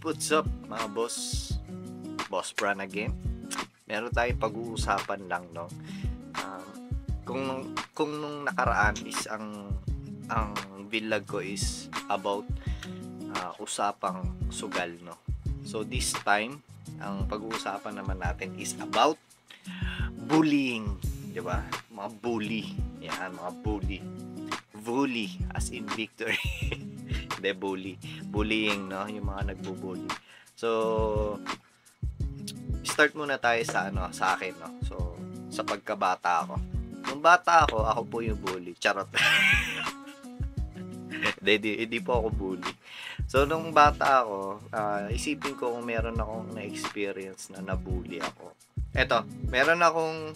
What's up mga boss? Boss Bran again. Meron tayong pag-uusapan lang, no? Um, kung nung nakaraan is ang vlog ko is about usapang sugal, no? So this time, ang pag-uusapan naman natin is about bullying, 'di ba? Mga bully. Yan, mga bully. Bully as in victory. Hindi, bully. Bullying, no? Yung mga nagbubully. So, start muna tayo sa akin, no? So, sa pagkabata ako. Nung bata ako po yung bully. Charot. Hindi po ako bully. So, nung bata ako, isipin ko kung meron akong na-experience na nabully ako. Eto, meron akong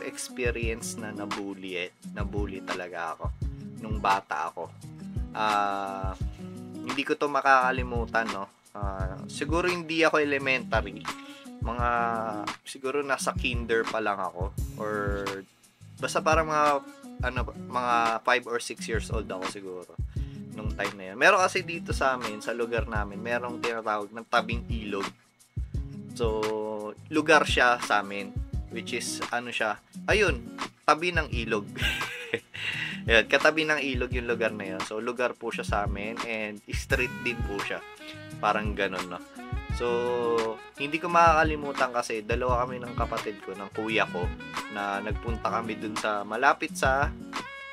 experience na nabully talaga ako nung bata ako. Hindi ko to makakalimutan, no. Siguro hindi ako elementary. Siguro nasa kinder pa lang ako or basta parang mga 5 or 6 years old ako siguro nung time na yun. Meron kasi dito sa amin, sa lugar namin, merong tinatawag ng tabing ilog. So, lugar siya sa amin, which is, tabi ng ilog. Yan, katabi ng ilog yung lugar na yun. So, lugar po siya sa amin, and street din po siya. Parang ganun, no? So, hindi ko makakalimutan kasi, dalawa kami ng kapatid ko, ng kuya ko, na nagpunta kami dun sa, malapit sa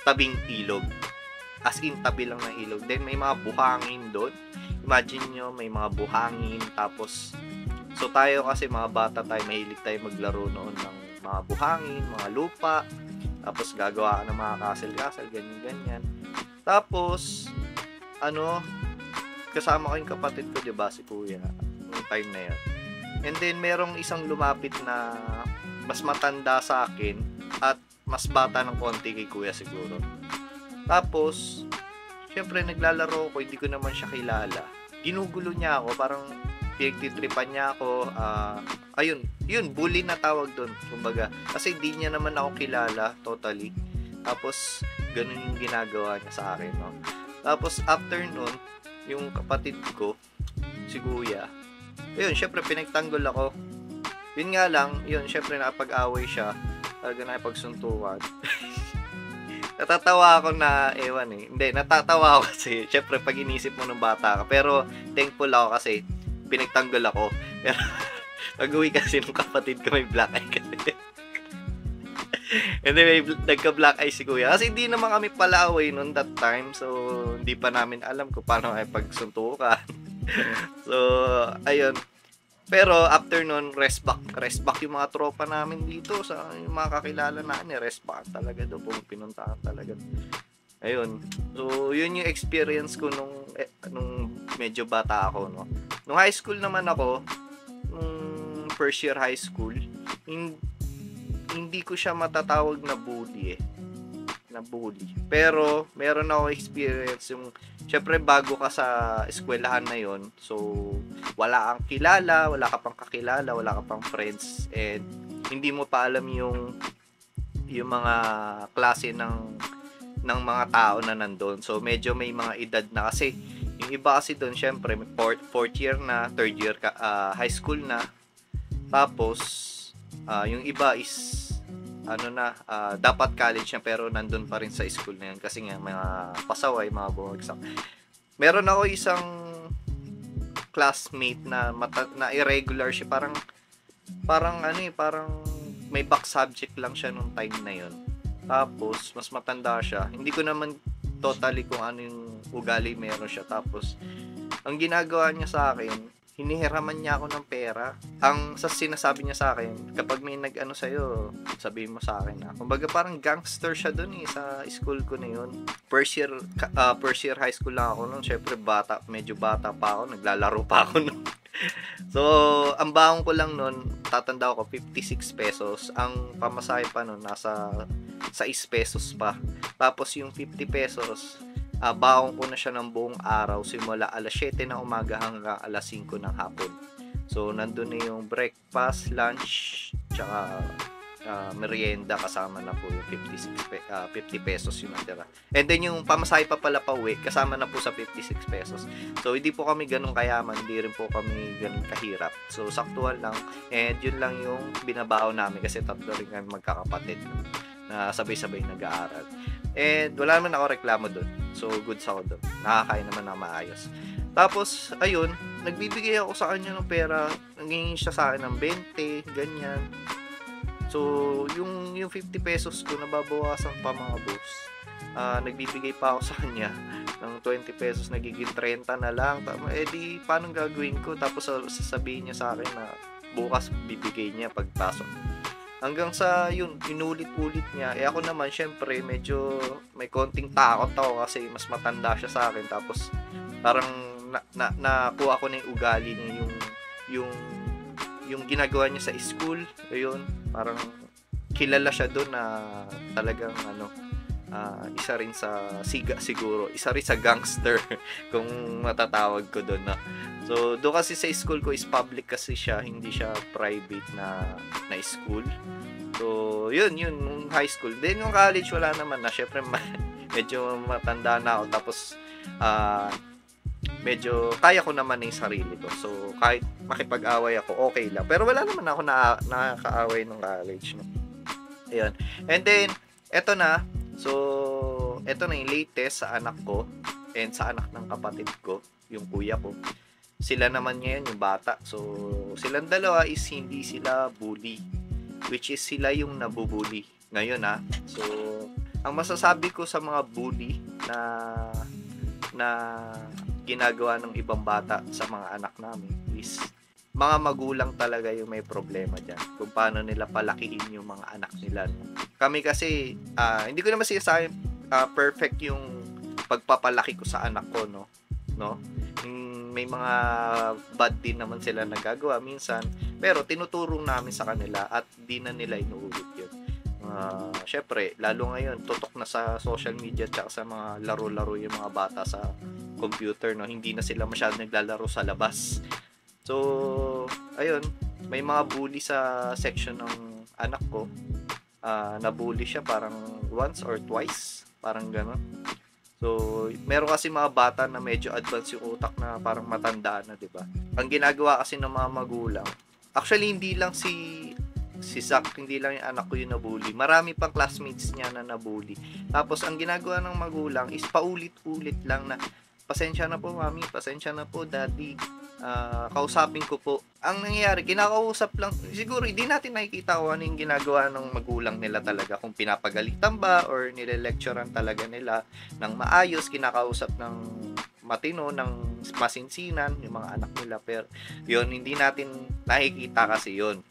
tabing ilog. As in, tabi lang ng ilog. Then, may mga buhangin doon. Imagine nyo, may mga buhangin, tapos, so tayo kasi mga bata tayo, mahilig tayo maglaro noon ng mga buhangin, mga lupa, tapos gagawa ka ng mga castle, ganyan. Tapos, kasama ko yung kapatid ko, diba, si kuya, nung time na yun. And then, merong isang lumapit na mas matanda sa akin at mas bata ng konti kay kuya siguro. Tapos, syempre naglalaro ko, hindi ko naman siya kilala. Ginugulo niya ako, parang pinagtitripan niya ako. Yun, bully na tawag doon, kumbaga. Kasi di niya naman ako kilala, totally. Tapos, ganun yung ginagawa niya sa akin, no? Tapos, after nun, yung kapatid ko, si kuya, ayun, syempre, pinagtanggol ako. Yun nga lang, yun, syempre, nakapag-away siya. Talaga nakipagsuntukan. Natatawa ako na, Hindi, natatawa ako kasi, syempre, pag inisip mo ng bata ka. Pero, thankful ako kasi, pinagtanggol ako. Pero, pag-uwi kasi ng kapatid ko, may black eye kasi. And then, may nagka-black eye si kuya. Kasi hindi naman kami pala-away noon that time. So, hindi pa namin alam kung paano ay pagsuntukan. So, ayun. Pero, after nun, rest back yung mga tropa namin dito. Sa yung mga kakilala namin, rest back talaga doon. Pinuntahan talaga. Ayun. So, yun yung experience ko nung medyo bata ako, no. Nung high school naman ako, nung first year high school, hindi ko siya matatawag na bully Pero, meron ako experience yung, syempre bago ka sa eskwelahan na yon, so, wala kang kilala, wala ka pang kakilala, wala ka pang friends, and hindi mo pa alam yung mga klase ng mga tao na nandun. So, medyo may mga edad na kasi, yung iba kasi doon, syempre, fourth year na, third year high school na, tapos, yung iba is, dapat college na pero nandun pa rin sa school na yun kasi nga mga pasaway, mga bumagsak. Meron ako isang classmate na irregular siya, parang may back subject lang siya nung time na yun. Tapos mas matanda siya, hindi ko naman totally kung ano yung ugali meron siya. Tapos ang ginagawa niya sa akin, hinihiraman niya ako ng pera. Ang sinasabi niya sa akin, kapag may nag-ano sa'yo, sabihin mo sa akin na. Kumbaga parang gangster siya dun sa school ko na yun. First year high school lang ako nun. Syempre medyo bata pa ako, naglalaro pa ako nun. So, ang baon ko lang nun, tatanda ko 56 pesos. Ang pamasahe pa nun, nasa 6 pesos pa. Tapos yung 50 pesos, baon ko na siya ng buong araw simula alas 7 ng umaga hanggang alas 5 ng hapon. So, nandun na yung breakfast, lunch, tsaka merienda, kasama na po yung 50 pesos yung natira. And then yung pamasahe pa pala pauwi, kasama na po sa 56 pesos. So hindi po kami ganun kayaman, hindi rin po kami ganun kahirap. So saktuhan lang, and yun lang yung binabaon namin kasi tatlo rin kami magkakapatid na sabay-sabay nag-aaral. And wala naman ako reklamo doon. So goods ako doon. Nakakain naman na maayos. Tapos, ayun, nagbibigay ako sa kanya ng pera, nangingin siya sa akin ng 20, ganyan. So, yung 50 pesos ko, nababawasan pa mga boss. Nagbibigay pa ako sa kanya ng 20 pesos, nagiging 30 na lang. Di, paano gagawin ko? Tapos, sasabihin niya sa akin na bukas bibigay niya pagpasok. Hanggang sa, yun, inulit-ulit niya. Ako naman, syempre, medyo may konting takot ako kasi mas matanda siya sa akin. Tapos, parang nakuha ko na yung ugali niya, yung ginagawa niya sa school. Ayun, parang kilala siya doon na talagang isa rin sa siguro isa rin sa gangster kung matatawag ko doon na. So doon kasi sa school ko is public kasi siya, hindi siya private na school. So yun yung high school. Then yung college wala naman na, syempre medyo matanda na ako, tapos medyo kaya ko naman yung sarili ko. So, kahit makipag-away ako, okay lang. Pero wala naman ako nakakaaway nung college. No? Ayun. And then, eto na. So, eto na yung latest sa anak ko and sa anak ng kapatid ko, yung kuya ko. Sila naman ngayon, yung bata. So, silang dalawa is hindi sila bully. Which is sila yung nabubully. Ngayon So, ang masasabi ko sa mga bully na ginagawa ng ibang bata sa mga anak namin is mga magulang talaga yung may problema dyan kung paano nila palakihin yung mga anak nila. Kami kasi hindi ko naman sinasabi perfect yung pagpapalaki ko sa anak ko, no? May mga bad din naman sila nagagawa minsan, pero tinuturo namin sa kanila at di na nila inuulit yun. Syempre, lalo ngayon tutok na sa social media at sa mga laro-laro yung mga bata sa computer, no? Hindi na sila masyadong naglalaro sa labas. So, ayun, may mga bully sa section ng anak ko. Nabully siya parang once or twice, parang gano'n. So, meron kasi mga bata na medyo advanced yung utak na parang matanda na, 'di ba? Ang ginagawa kasi ng mga magulang, actually hindi lang si Zach, hindi lang yung anak ko yung nabully. Marami pang classmates niya na nabully. Tapos, ang ginagawa ng magulang is paulit-ulit lang na, pasensya na po mami, pasensya na po daddy, kausapin ko po. Ang nangyayari, kinakausap lang, siguro hindi natin nakikita kung ano yung ginagawa ng magulang nila talaga, kung pinapagalitan ba or nile-lecturean talaga nila ng maayos, kinakausap ng matino, ng masinsinan yung mga anak nila. Pero yun, hindi natin nakikita kasi yun.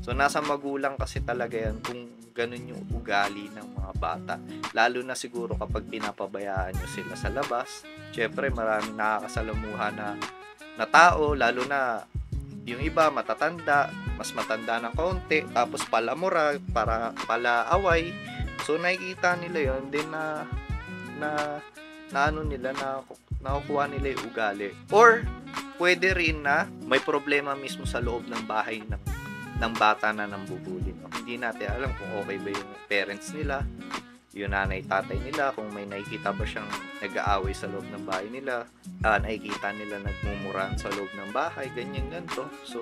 So, nasa magulang kasi talaga yan kung ganun yung ugali ng mga bata. Lalo na siguro kapag pinapabayaan nyo sila sa labas. Syempre, maraming nakakasalamuha na tao, lalo na yung iba matatanda, mas matanda ng konti, tapos palamura, palaaway. So, nakikita nila yun, din na nakukuha nila yung ugali. Or, pwede rin na may problema mismo sa loob ng bahay ng bata na nambubuli. No? Hindi natin alam kung okay ba yung parents nila, yung nanay, tatay nila, kung may nakikita ba siyang nag-aaway sa loob ng bahay nila, nakikita nila nagmumuran sa loob ng bahay, ganyan ganito. So,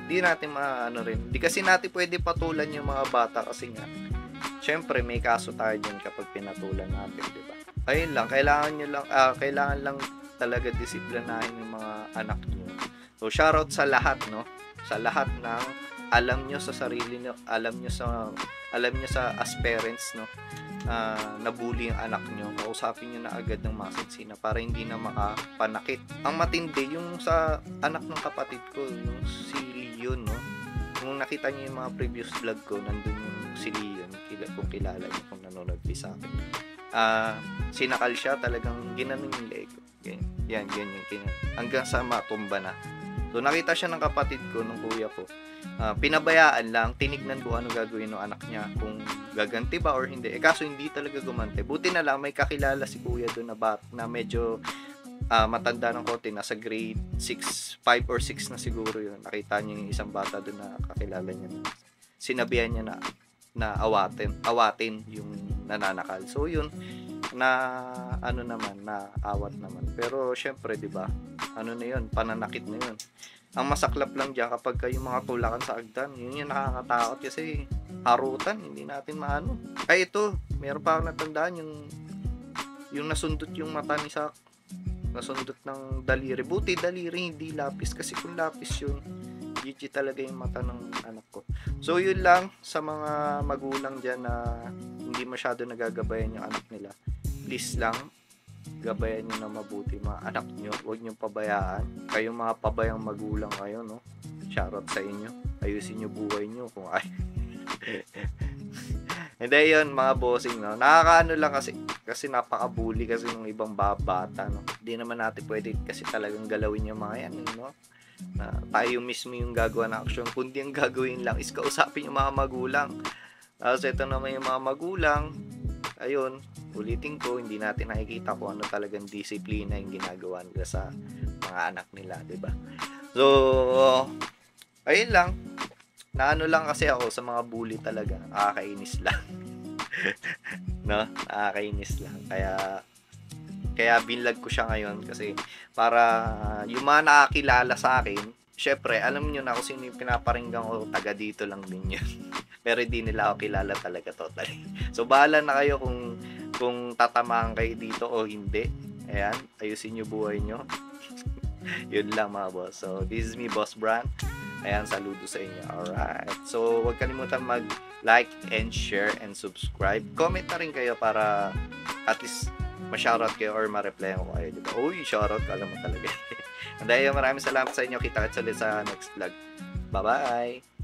hindi natin di kasi natin pwede patulan yung mga bata kasi nga, syempre may kaso tayo dyan kapag pinatulan natin, di ba? Ayun lang, kailangan lang talaga disiplinahin yung mga anak nyo. So, shoutout sa lahat, no? Sa lahat ng alam nyo sa sarili nyo, alam nyo sa as parents, no, nabully yung anak nyo, kausapin nyo na agad ng masinsina para hindi na makapanakit. Ang matindi yung sa anak ng kapatid ko, yung si Leon, no, kung nakita nyo yung mga previous vlog ko, nandun yung si Leon, kung kilala nyo, kung nanonood sa akin. Sinakal siya, talagang ginanon yung leg. Yan, hanggang sa matumba na. So, nakita siya ng kapatid ko, ng kuya ko. Pinabayaan lang, tinignan ko ano gagawin ng anak niya, kung gaganti ba or hindi. Kaso hindi talaga gumante. Buti na lang, may kakilala si kuya doon na medyo matanda ng konti, nasa grade 6, 5 or 6 na siguro yun. Nakita niya yung isang bata doon na kakilala niya. Sinabihan niya na, na awatin yung nananakal. So yun, na ano naman, na awat naman. Pero syempre, 'di ba? Ano na yun, pananakit na yun. Ang masaklap lang diyan kapag yung mga tulakan sa agdan, yun yung nakakatakot kasi harutan, hindi natin maano. Ay ito, meron pa akong natandaan yung nasundot yung mata ni Sak. Nasundot ng daliri. Buti daliri, hindi lapis. Kasi kung lapis yun, GG talaga yung mata ng anak ko. So yun lang sa mga magulang dyan na hindi masyado nagagabayan yung anak nila. Please lang, gabayan nyo na mabuti mga anak nyo. Huwag nyo pabayaan. Kayong mga pabayang magulang kayo, no? Shoutout sa inyo. Ayusin nyo buhay nyo kung ay. Hindi yun, mga bossing, no? Nakakaano lang kasi napaka-bully kasi ng ibang bata, no? Hindi naman natin pwede kasi talagang galawin yung mga yan, no? Na tayo mismo yung gagawa ng action. Kundi ang gagawin lang is kausapin yung mga magulang. Tapos ito naman yung mga magulang, ayun, ulitin ko, hindi natin nakikita kung ano talagang disiplina yung ginagawa nila sa mga anak nila, 'di ba? So, ayun lang. Naano lang kasi ako sa mga bully talaga. Nakakainis lang. No? Nakakainis lang. Kaya binlog ko siya ngayon kasi para yung mga nakakilala sa akin, syempre, alam niyo na kung sino yung pinaparinggan ko, taga dito lang din yun. Pero hindi nila ako kilala talaga totally. So, bahala na kayo kung tatamaan kayo dito o hindi. Ayan, ayusin nyo buhay nyo. Yun lang mga boss. So, this is me, Boss Brand. Ayan, saludo sa inyo. Alright. So, huwag kalimutan mag-like and share and subscribe. Comment na rin kayo para at least ma-shoutout kayo or ma-reply ko kayo. Diba? Uy, shoutout ka naman talaga. And dahil maraming salamat sa inyo. Kita-kits ulit sa next vlog. Bye-bye!